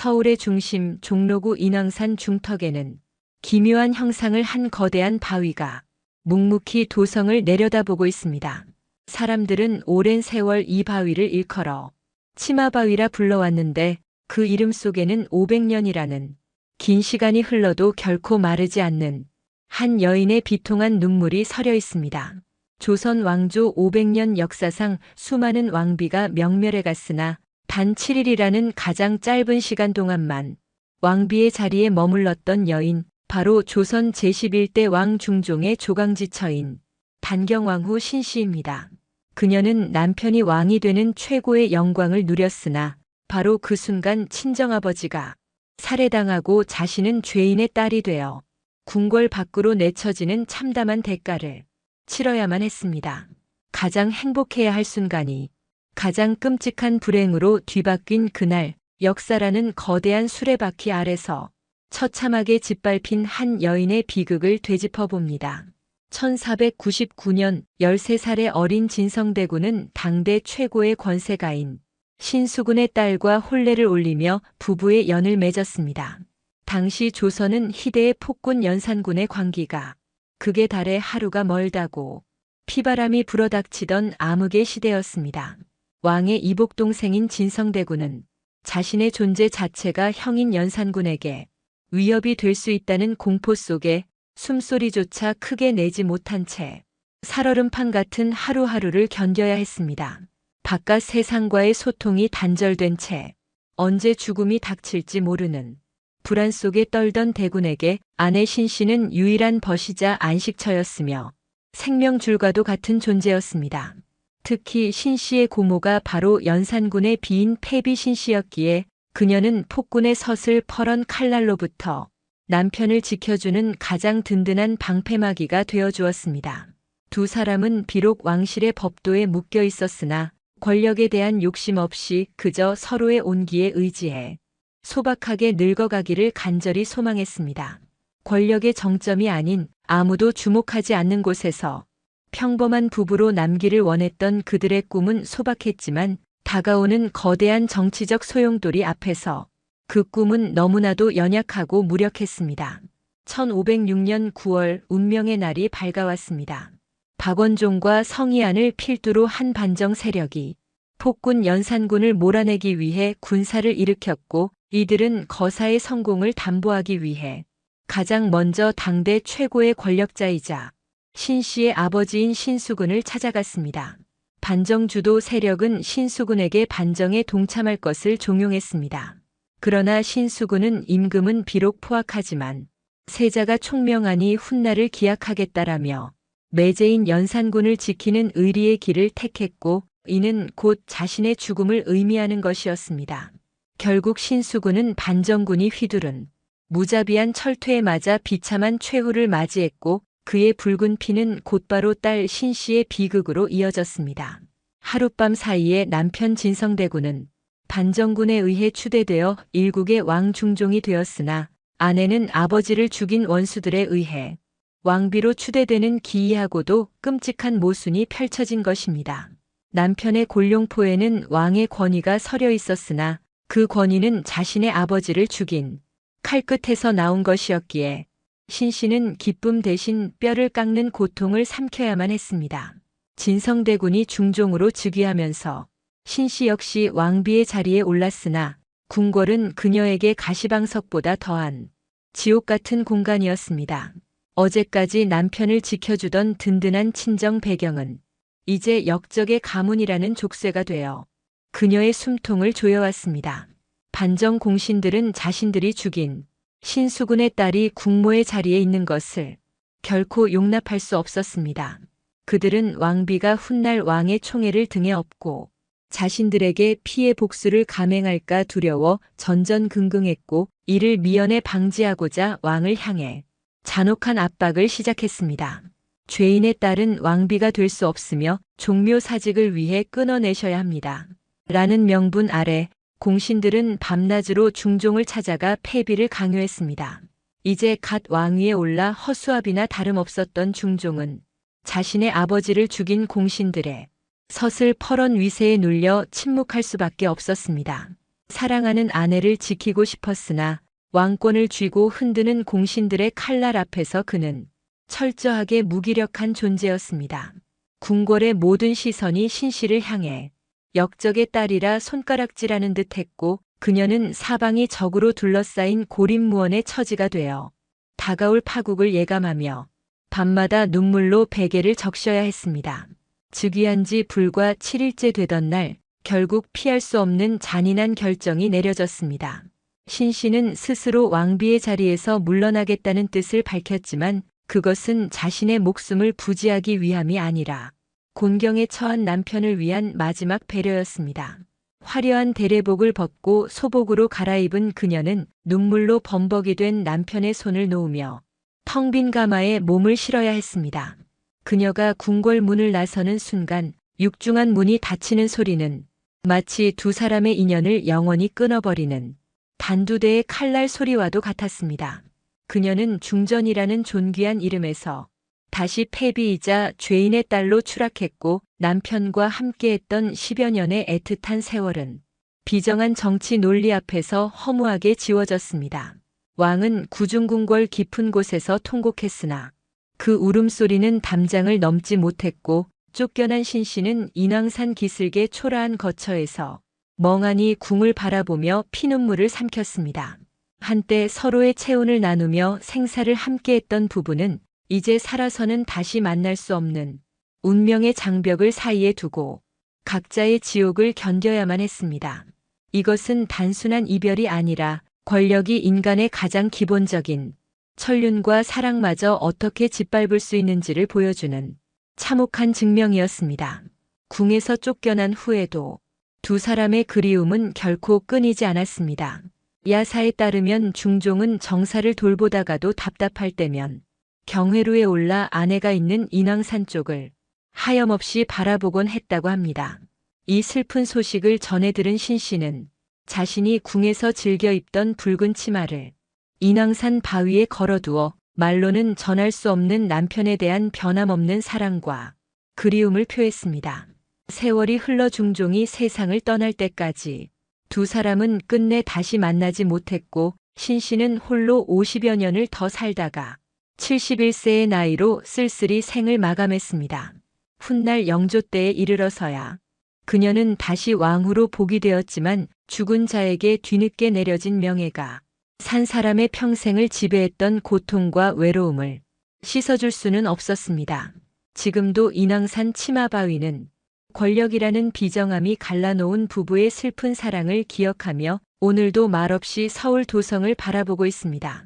서울의 중심 종로구 인왕산 중턱에는 기묘한 형상을 한 거대한 바위가 묵묵히 도성을 내려다보고 있습니다. 사람들은 오랜 세월 이 바위를 일컬어 치마바위라 불러왔는데 그 이름 속에는 500년이라는 긴 시간이 흘러도 결코 마르지 않는 한 여인의 비통한 눈물이 서려 있습니다. 조선 왕조 500년 역사상 수많은 왕비가 명멸해 갔으나 단 7일이라는 가장 짧은 시간 동안만 왕비의 자리에 머물렀던 여인, 바로 조선 제11대 왕 중종의 조강지처인 단경왕후 신씨입니다. 그녀는 남편이 왕이 되는 최고의 영광을 누렸으나 바로 그 순간 친정아버지가 살해당하고 자신은 죄인의 딸이 되어 궁궐 밖으로 내쳐지는 참담한 대가를 치러야만 했습니다. 가장 행복해야 할 순간이 가장 끔찍한 불행으로 뒤바뀐 그날, 역사라는 거대한 수레바퀴 아래서 처참하게 짓밟힌 한 여인의 비극을 되짚어 봅니다. 1499년 13살의 어린 진성대군은 당대 최고의 권세가인 신수군의 딸과 혼례를 올리며 부부의 연을 맺었습니다. 당시 조선은 희대의 폭군 연산군의 관기가 극에 달해 하루가 멀다고 피바람이 불어닥치던 암흑의 시대였습니다. 왕의 이복 동생인 진성대군은 자신의 존재 자체가 형인 연산군에게 위협이 될 수 있다는 공포 속에 숨소리조차 크게 내지 못한 채 살얼음판 같은 하루하루를 견뎌야 했습니다. 바깥 세상과의 소통이 단절된 채 언제 죽음이 닥칠지 모르는 불안 속에 떨던 대군에게 아내 신씨는 유일한 벗이자 안식처였으며 생명줄과도 같은 존재였습니다. 특히 신씨의 고모가 바로 연산군의 비인 패비 신씨였기에 그녀는 폭군의 섯을 펄은 칼날로부터 남편을 지켜주는 가장 든든한 방패막이가 되어주었습니다. 두 사람은 비록 왕실의 법도에 묶여 있었으나 권력에 대한 욕심 없이 그저 서로의 온기에 의지해 소박하게 늙어가기를 간절히 소망했습니다. 권력의 정점이 아닌 아무도 주목하지 않는 곳에서 평범한 부부로 남기를 원했던 그들의 꿈은 소박했지만 다가오는 거대한 정치적 소용돌이 앞에서 그 꿈은 너무나도 연약하고 무력했습니다. 1506년 9월 운명의 날이 밝아왔습니다. 박원종과 성희안을 필두로 한 반정 세력이 폭군 연산군을 몰아내기 위해 군사를 일으켰고 이들은 거사의 성공을 담보하기 위해 가장 먼저 당대 최고의 권력자이자 신씨의 아버지인 신수군을 찾아갔습니다. 반정주도 세력은 신수군에게 반정에 동참할 것을 종용했습니다. 그러나 신수군은 임금은 비록 포악하지만 세자가 총명하니 훗날을 기약하겠다라며 매제인 연산군을 지키는 의리의 길을 택했고 이는 곧 자신의 죽음을 의미하는 것이었습니다. 결국 신수군은 반정군이 휘두른 무자비한 철퇴에 맞아 비참한 최후를 맞이했고 그의 붉은 피는 곧바로 딸 신씨의 비극으로 이어졌습니다. 하룻밤 사이에 남편 진성대군은 반정군에 의해 추대되어 일국의 왕 중종이 되었으나 아내는 아버지를 죽인 원수들에 의해 왕비로 추대되는 기이하고도 끔찍한 모순이 펼쳐진 것입니다. 남편의 골룡포에는 왕의 권위가 서려 있었으나 그 권위는 자신의 아버지를 죽인 칼끝에서 나온 것이었기에 신씨는 기쁨 대신 뼈를 깎는 고통을 삼켜야만 했습니다. 진성대군이 중종으로 즉위하면서 신씨 역시 왕비의 자리에 올랐으나 궁궐은 그녀에게 가시방석보다 더한 지옥 같은 공간이었습니다. 어제까지 남편을 지켜주던 든든한 친정 배경은 이제 역적의 가문이라는 족쇄가 되어 그녀의 숨통을 조여왔습니다. 반정 공신들은 자신들이 죽인 신수군의 딸이 국모의 자리에 있는 것을 결코 용납할 수 없었습니다. 그들은 왕비가 훗날 왕의 총애를 등에 업고 자신들에게 피해 복수를 감행할까 두려워 전전긍긍했고 이를 미연에 방지하고자 왕을 향해 잔혹한 압박을 시작했습니다. 죄인의 딸은 왕비가 될 수 없으며 종묘사직을 위해 끊어내셔야 합니다. 라는 명분 아래 공신들은 밤낮으로 중종을 찾아가 패비를 강요했습니다. 이제 갓 왕위에 올라 허수아비나 다름없었던 중종은 자신의 아버지를 죽인 공신들의 서슬 펄언 위세에 눌려 침묵할 수밖에 없었습니다. 사랑하는 아내를 지키고 싶었으나 왕권을 쥐고 흔드는 공신들의 칼날 앞에서 그는 철저하게 무기력한 존재였습니다. 궁궐의 모든 시선이 신씨를 향해 역적의 딸이라 손가락질하는 듯 했고 그녀는 사방이 적으로 둘러싸인 고립무원의 처지가 되어 다가올 파국을 예감하며 밤마다 눈물로 베개를 적셔야 했습니다. 즉위한 지 불과 7일째 되던 날 결국 피할 수 없는 잔인한 결정이 내려졌습니다. 신씨는 스스로 왕비의 자리에서 물러나겠다는 뜻을 밝혔지만 그것은 자신의 목숨을 부지하기 위함이 아니라 곤경에 처한 남편을 위한 마지막 배려였습니다. 화려한 대례복을 벗고 소복으로 갈아입은 그녀는 눈물로 범벅이 된 남편의 손을 놓으며 텅 빈 가마에 몸을 실어야 했습니다. 그녀가 궁궐 문을 나서는 순간 육중한 문이 닫히는 소리는 마치 두 사람의 인연을 영원히 끊어버리는 단두대의 칼날 소리와도 같았습니다. 그녀는 중전이라는 존귀한 이름에서 다시 패비이자 죄인의 딸로 추락했고 남편과 함께했던 10여 년의 애틋한 세월은 비정한 정치 논리 앞에서 허무하게 지워졌습니다. 왕은 구중궁궐 깊은 곳에서 통곡했으나 그 울음소리는 담장을 넘지 못했고 쫓겨난 신씨는 인왕산 기슭의 초라한 거처에서 멍하니 궁을 바라보며 피눈물을 삼켰습니다. 한때 서로의 체온을 나누며 생사를 함께했던 부부는 이제 살아서는 다시 만날 수 없는 운명의 장벽을 사이에 두고 각자의 지옥을 견뎌야만 했습니다. 이것은 단순한 이별이 아니라 권력이 인간의 가장 기본적인 천륜과 사랑마저 어떻게 짓밟을 수 있는지를 보여주는 참혹한 증명이었습니다. 궁에서 쫓겨난 후에도 두 사람의 그리움은 결코 끊이지 않았습니다. 야사에 따르면 중종은 정사를 돌보다가도 답답할 때면 경회루에 올라 아내가 있는 인왕산 쪽을 하염없이 바라보곤 했다고 합니다. 이 슬픈 소식을 전해 들은 신씨는 자신이 궁에서 즐겨 입던 붉은 치마를 인왕산 바위에 걸어두어 말로는 전할 수 없는 남편에 대한 변함없는 사랑과 그리움을 표했습니다. 세월이 흘러 중종이 세상을 떠날 때까지 두 사람은 끝내 다시 만나지 못했고 신씨는 홀로 50여 년을 더 살다가 71세의 나이로 쓸쓸히 생을 마감했습니다. 훗날 영조 때에 이르러서야 그녀는 다시 왕후로 복위되었지만 죽은 자에게 뒤늦게 내려진 명예가 산 사람의 평생을 지배했던 고통과 외로움을 씻어줄 수는 없었습니다. 지금도 인왕산 치마바위는 권력이라는 비정함이 갈라놓은 부부의 슬픈 사랑을 기억하며 오늘도 말없이 서울 도성을 바라보고 있습니다.